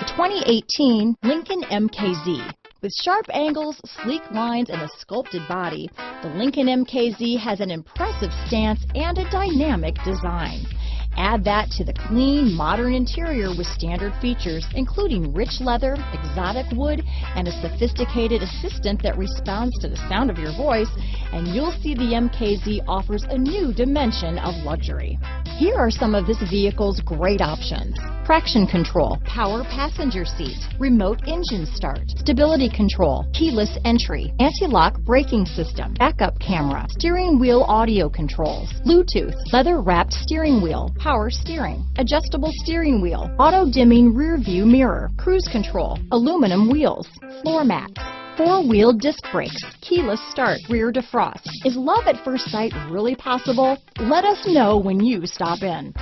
The 2018 Lincoln MKZ. With sharp angles, sleek lines, and a sculpted body, the Lincoln MKZ has an impressive stance and a dynamic design. Add that to the clean, modern interior with standard features, including rich leather, exotic wood, and a sophisticated assistant that responds to the sound of your voice, and you'll see the MKZ offers a new dimension of luxury. Here are some of this vehicle's great options: traction control, power passenger seat, remote engine start, stability control, keyless entry, anti-lock braking system, backup camera, steering wheel audio controls, Bluetooth, leather-wrapped steering wheel, power steering, adjustable steering wheel, auto-dimming rear view mirror, cruise control, aluminum wheels, floor mats, four-wheel disc brakes, keyless start, rear defrost. Is love at first sight really possible? Let us know when you stop in.